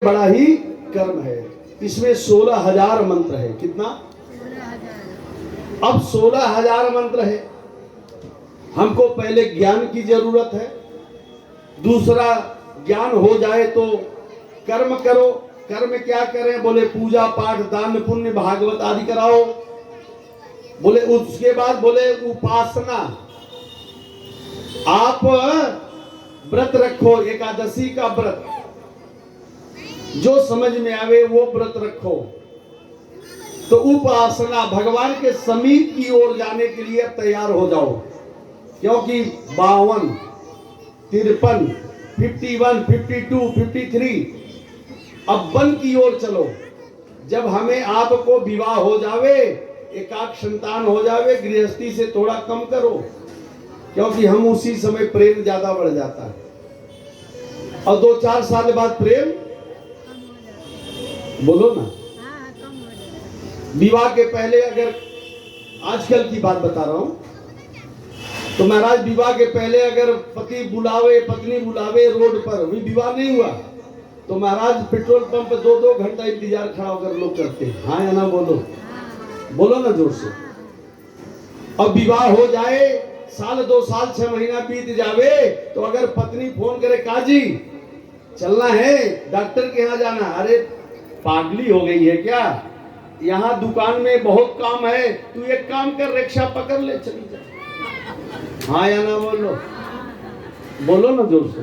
बड़ा ही कर्म है। इसमें 16,000 मंत्र है। कितना? अब 16,000 मंत्र है। हमको पहले ज्ञान की जरूरत है। दूसरा, ज्ञान हो जाए तो कर्म करो। कर्म क्या करें? बोले पूजा पाठ दान पुण्य भागवत आदि कराओ। बोले उसके बाद बोले उपासना। आप व्रत रखो, एकादशी का व्रत जो समझ में आवे वो व्रत रखो। तो उपासना, भगवान के समीप की ओर जाने के लिए अब तैयार हो जाओ, क्योंकि 52, 53, 51, 52, 53 अब वन की ओर चलो। जब हमें आपको विवाह हो जावे, एकाक संतान हो जावे, गृहस्थी से थोड़ा कम करो, क्योंकि हम उसी समय प्रेम ज्यादा बढ़ जाता है। और 2-4 साल बाद प्रेम, बोलो ना, विवाह के पहले, अगर आजकल की बात बता रहा हूं, तो महाराज विवाह के पहले अगर पति बुलावे पत्नी बुलावे रोड पर, अभी विवाह नहीं हुआ, तो महाराज पेट्रोल पंप पे 2-2 घंटा इंतजार खड़ा होकर लोग करते हैं। हाँ या ना बोलो? बोलो ना जोर से। अब विवाह हो जाए, साल 2 साल 6 महीना बीत जावे, तो अगर पत्नी फोन करे, काजी चलना है, डॉक्टर के यहाँ जाना। अरे पागली हो गई है क्या? यहाँ दुकान में बहुत काम है, तू एक काम कर, रिक्शा पकड़ ले, चली जा। हाँ या ना बोलो? बोलो ना जोर से।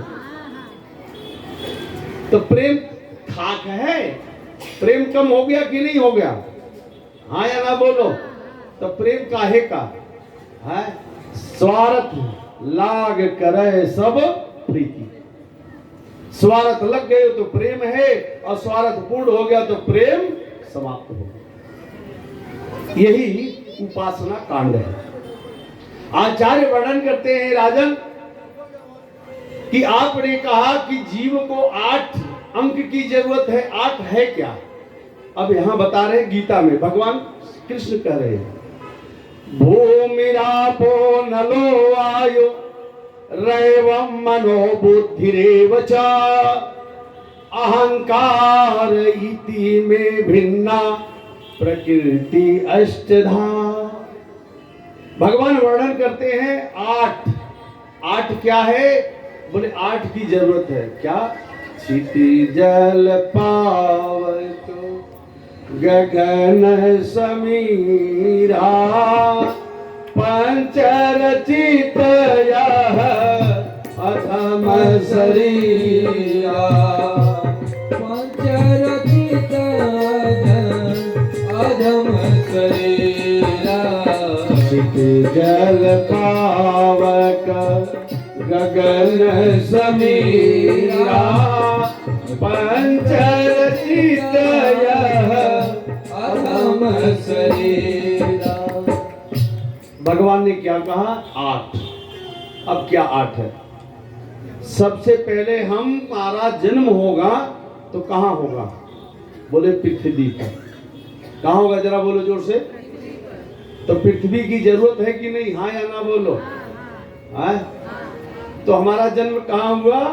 तो प्रेम खाक है। प्रेम कम हो गया कि नहीं हो गया? हाँ या ना बोलो? तो प्रेम काहे का है? स्वार्थ लाग करे सब प्रीति। स्वार्थ लग गए तो प्रेम है, और स्वार्थ पूर्ण हो गया तो प्रेम समाप्त हो गया। यही उपासना कांड है। आचार्य वर्णन करते हैं, राजन, कि आपने कहा कि जीव को 8 अंक की जरूरत है। 8 है क्या? अब यहां बता रहे गीता में भगवान कृष्ण कह रहे हैं, भूमिरापो नलो वायु रैवं मनो बुद्धिरेव च अहंकार इति में भिन्ना प्रकृति अष्टधा। भगवान वर्णन करते हैं 8 क्या है? बोले 8 की जरूरत है। क्या? क्षिति जल पावतो गगन समीरा पंचरचित यह अधम शरीरा। पंचरचित अधम शरीरा। क्षिति जल पावक गगन समीरा पंचरचित यह अधम शरीरा। भगवान ने क्या कहा? 8। अब क्या 8 है? सबसे पहले हमारा जन्म होगा तो कहां होगा? बोले पृथ्वी पर। कहां होगा? जरा बोलो जोर से। तो पृथ्वी की जरूरत है कि नहीं? हाँ या ना बोलो? हाँ? तो हमारा जन्म कहां हुआ?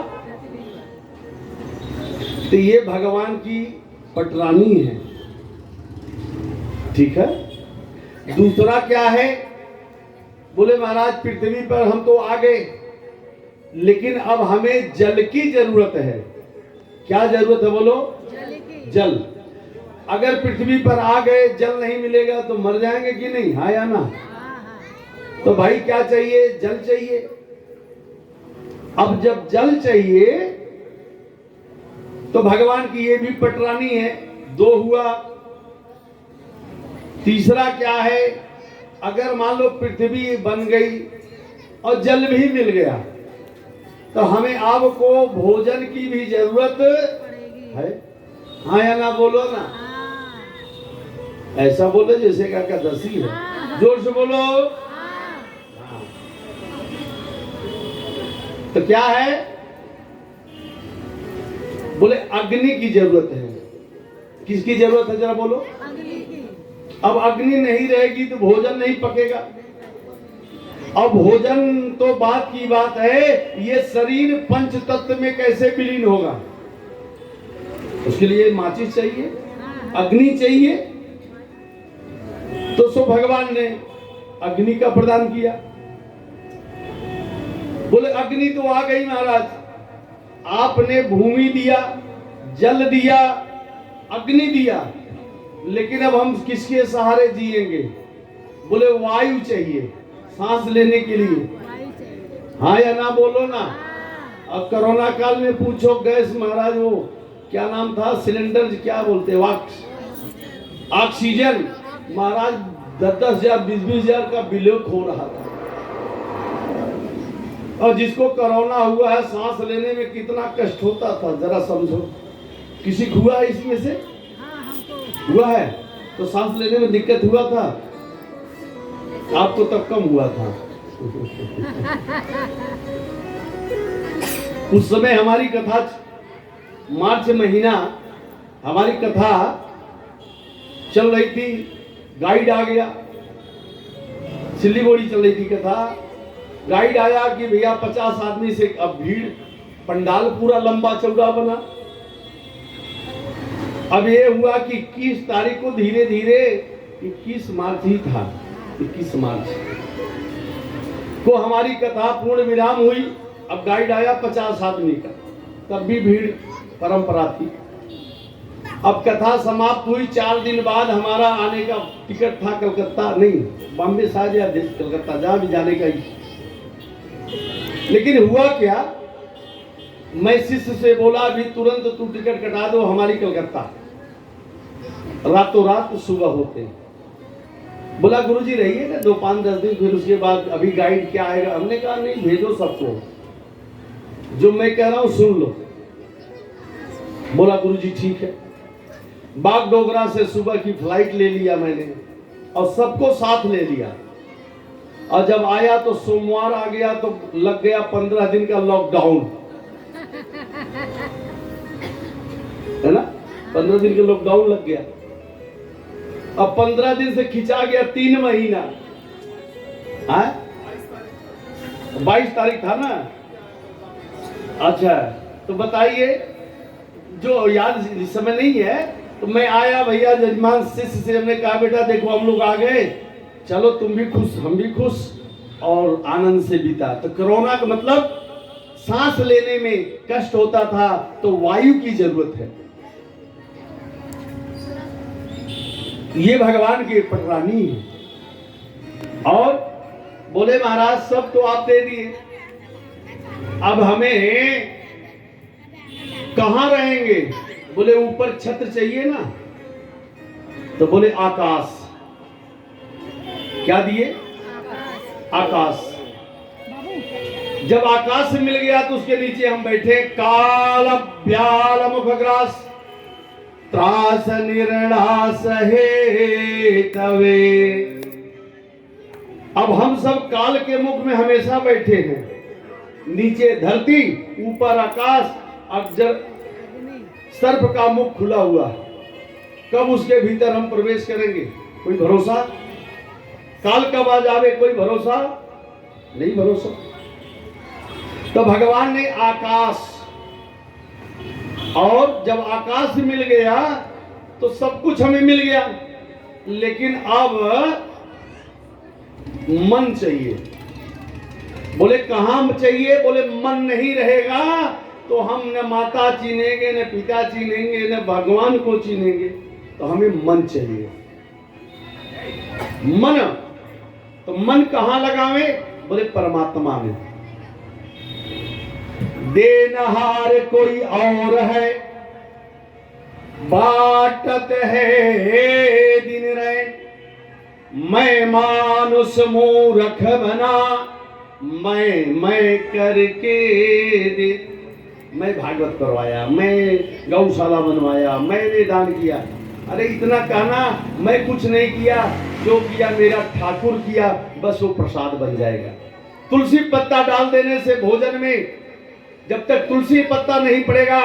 तो ये भगवान की पटरानी है। ठीक है। दूसरा क्या है? बोले महाराज पृथ्वी पर हम तो आ गए, लेकिन अब हमें जल की जरूरत है। क्या जरूरत है? बोलो। जल। अगर पृथ्वी पर आ गए, जल नहीं मिलेगा तो मर जाएंगे कि नहीं? हाँ या ना? तो भाई क्या चाहिए? जल चाहिए। अब जब जल चाहिए तो भगवान की ये भी पटरानी है। 2 हुआ। तीसरा क्या है? अगर मान लो पृथ्वी बन गई और जल भी मिल गया, तो हमें आपको भोजन की भी जरूरत है। हाँ या ना बोलो ना? ऐसा बोलो जैसे का दसी है। जोर से बोलो। हाँ। तो क्या है? बोले अग्नि की जरूरत है। किसकी जरूरत है? जरा बोलो। अब अग्नि नहीं रहेगी तो भोजन नहीं पकेगा। अब भोजन तो बात की बात है, ये शरीर पंच तत्व में कैसे विलीन होगा? उसके लिए माचिस चाहिए, अग्नि चाहिए। तो सो भगवान ने अग्नि का प्रदान किया। बोले अग्नि तो आ गई महाराज, आपने भूमि दिया, जल दिया, अग्नि दिया, लेकिन अब हम किसके सहारे जिएंगे? बोले वायु चाहिए सांस लेने के लिए। हाँ या ना बोलो ना। अब कोरोना काल में पूछो गैस, महाराज वो क्या नाम था, सिलेंडर क्या बोलते, ऑक्सीजन, महाराज 10,000 20,000 का बिल हो रहा था। और जिसको कोरोना हुआ है, सांस लेने में कितना कष्ट होता था जरा समझो। किसी को हुआ है इसमें से? हुआ है तो सांस लेने में दिक्कत हुआ था? आपको तब कम हुआ था। उस समय हमारी कथा, मार्च महीना हमारी कथा चल रही थी, गाइड आ गया, सिल्लीगुड़ी चल रही थी कथा। गाइड आया कि भैया 50 आदमी से अब भीड़, पंडाल पूरा लंबा चौड़ा बना। अब ये हुआ कि 21 तारीख को धीरे धीरे, 21 मार्च ही था, 21 मार्च को हमारी कथा पूर्ण विराम हुई। अब गाइड आया 50 आदमी का, तब भी भीड़ परंपरा थी। अब कथा समाप्त हुई, 4 दिन बाद हमारा आने का टिकट था कलकत्ता, नहीं बॉम्बे शायद या कलकत्ता, जहां भी जाने का ही। लेकिन हुआ क्या, मैं शिष्य से बोला अभी तुरंत तू टिकट कटा दो हमारी कलकत्ता, रातों रात सुबह होते। बोला गुरुजी रहिए ना 2-5-10 दिन, फिर उसके बाद अभी गाइड क्या आएगा। हमने कहा नहीं, भेजो सबको, जो मैं कह रहा हूं सुन लो। बोला गुरुजी ठीक है। बागडोगरा से सुबह की फ्लाइट ले लिया मैंने और सबको साथ ले लिया। और जब आया तो सोमवार आ गया तो लग गया 15 दिन का लॉकडाउन, है ना, 15 दिन का लॉकडाउन लग गया। अब 15 दिन से खिंचा गया 3 महीना। 22 तारीख था ना। अच्छा तो बताइए, जो याद इस समय नहीं है, तो मैं आया भैया जजमान शिष्य से, हमने कहा बेटा देखो हम लोग आ गए, चलो तुम भी खुश हम भी खुश, और आनंद से बीता। तो कोरोना का मतलब सांस लेने में कष्ट होता था, तो वायु की जरूरत है। ये भगवान की प्रणाली है। और बोले महाराज सब तो आप दे दिए, अब हमें कहां रहेंगे? बोले ऊपर छत्र चाहिए ना। तो बोले आकाश। क्या दिए? आकाश। जब आकाश मिल गया तो उसके नीचे हम बैठे। काल व्याल मुखग्रास त्रास निर्णास हे तवे। अब हम सब काल के मुख में हमेशा बैठे हैं। नीचे धरती, ऊपर आकाश, अब जब सर्प का मुख खुला हुआ, कब उसके भीतर हम प्रवेश करेंगे कोई भरोसा? काल कब आ जावे कोई भरोसा नहीं, भरोसा। तो भगवान ने आकाश, और जब आकाश मिल गया तो सब कुछ हमें मिल गया, लेकिन अब मन चाहिए। बोले कहां चाहिए? बोले मन नहीं रहेगा तो हम न माता चीनेंगे, न पिता चीनेंगे, न भगवान को चीनेंगे, तो हमें मन चाहिए। मन, तो मन कहां लगावे? बोले परमात्मा में। देनहार कोई और है, बाटत है दिन रैन। मैं मानुष मूर्ख बना, मैं करके दे। मैं भागवत करवाया, मैं गौशाला बनवाया, मैंने दान किया। अरे इतना कहना, मैं कुछ नहीं किया, जो किया मेरा ठाकुर किया, बस वो प्रसाद बन जाएगा। तुलसी पत्ता डाल देने से भोजन में, जब तक तुलसी पत्ता नहीं पड़ेगा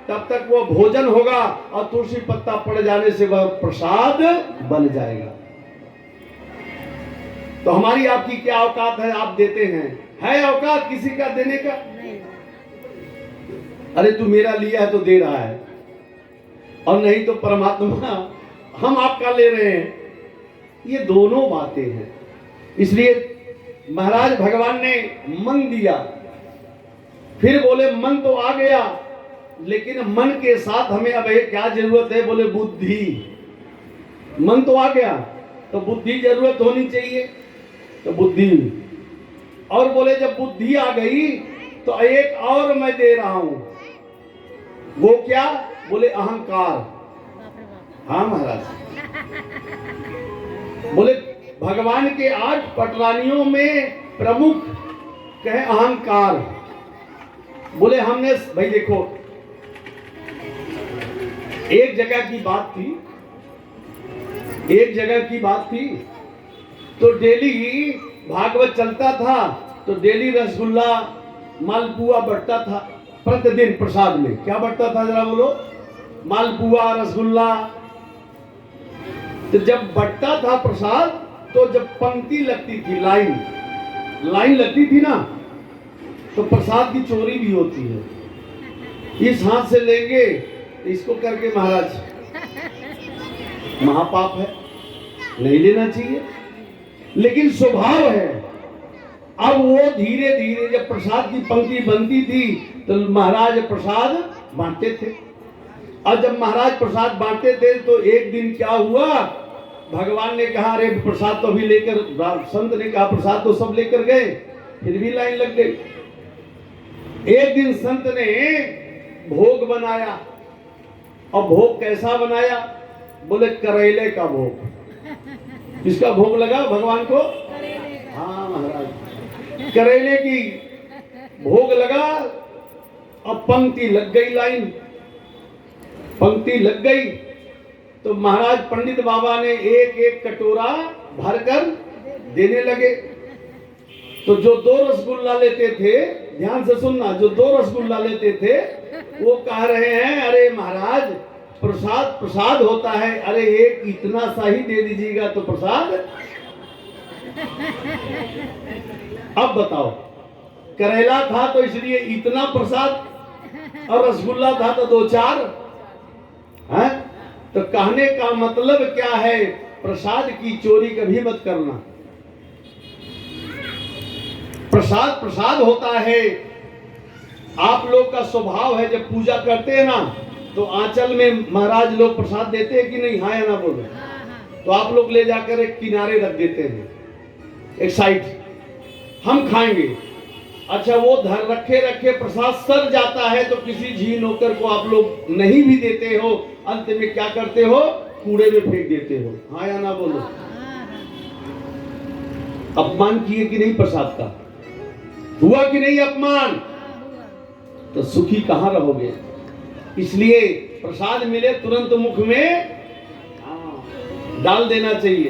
तब तक वो भोजन होगा, और तुलसी पत्ता पड़ जाने से वह प्रसाद बन जाएगा। तो हमारी आपकी क्या औकात है? आप देते हैं, है औकात किसी का देने का? अरे तू मेरा लिया है तो दे रहा है, और नहीं तो परमात्मा हम आपका ले रहे हैं। ये दोनों बातें हैं। इसलिए महाराज भगवान ने मन दिया, फिर बोले मन तो आ गया, लेकिन मन के साथ हमें अब क्या जरूरत है? बोले बुद्धि। मन तो आ गया तो बुद्धि जरूरत होनी चाहिए, तो बुद्धि। और बोले जब बुद्धि आ गई तो एक और मैं दे रहा हूं, वो क्या? बोले अहंकार। हाँ महाराज, बोले भगवान के 8 पटरानियों में प्रमुख कहे अहंकार। बोले हमने भाई देखो, एक जगह की बात थी, एक जगह की बात थी, तो डेली भागवत चलता था, तो डेली रसगुल्ला मालपुआ बंटता था प्रतिदिन प्रसाद में। क्या बंटता था जरा बोलो? मालपुआ, रसगुल्ला। तो जब बंटता था प्रसाद, तो जब पंक्ति लगती थी, लाइन लगती थी ना, तो प्रसाद की चोरी भी होती है। इस हाथ से लेंगे इसको करके महाराज, महापाप है, नहीं लेना चाहिए, लेकिन स्वभाव है। अब वो धीरे धीरे जब प्रसाद की पंक्ति बनती थी तो महाराज प्रसाद बांटते थे। और जब महाराज प्रसाद बांटते थे तो एक दिन क्या हुआ, भगवान ने कहा अरे प्रसाद तो अभी लेकर, संत ने कहा प्रसाद तो सब लेकर गए, फिर भी लाइन लग गई। एक दिन संत ने भोग बनाया, और भोग कैसा बनाया? बोले करेले का भोग। किसका भोग लगा भगवान को? हाँ महाराज, करेले की भोग लगा। अब पंक्ति लग गई, लाइन पंक्ति लग गई, तो महाराज पंडित बाबा ने एक एक कटोरा भरकर देने लगे। तो जो 2 रसगुल्ला लेते थे, ध्यान से सुनना, जो 2 रसगुल्ला लेते थे वो कह रहे हैं अरे महाराज प्रसाद प्रसाद होता है, अरे एक इतना सा ही दे दीजिएगा तो प्रसाद। अब बताओ, करेला था तो इसलिए इतना प्रसाद, और रसगुल्ला था तो 2-4 है। तो कहने का मतलब क्या है? प्रसाद की चोरी कभी मत करना। प्रसाद प्रसाद होता है। आप लोग का स्वभाव है, जब पूजा करते हैं ना तो आंचल में महाराज लोग प्रसाद देते हैं कि नहीं? हाँ या ना बोलो? तो आप लोग ले जाकर एक किनारे रख देते हैं, एक साइड, हम खाएंगे। अच्छा, वो धर रखे रखे प्रसाद सर जाता है तो किसी झी नौकर को आप लोग नहीं भी देते हो, अंत में क्या करते हो? कूड़े में फेंक देते हो। हाँ या ना बोलो? अपमान किए कि नहीं? प्रसाद का हुआ कि नहीं अपमान? तो सुखी कहां रहोगे? इसलिए प्रसाद मिले तुरंत मुख में डाल देना चाहिए।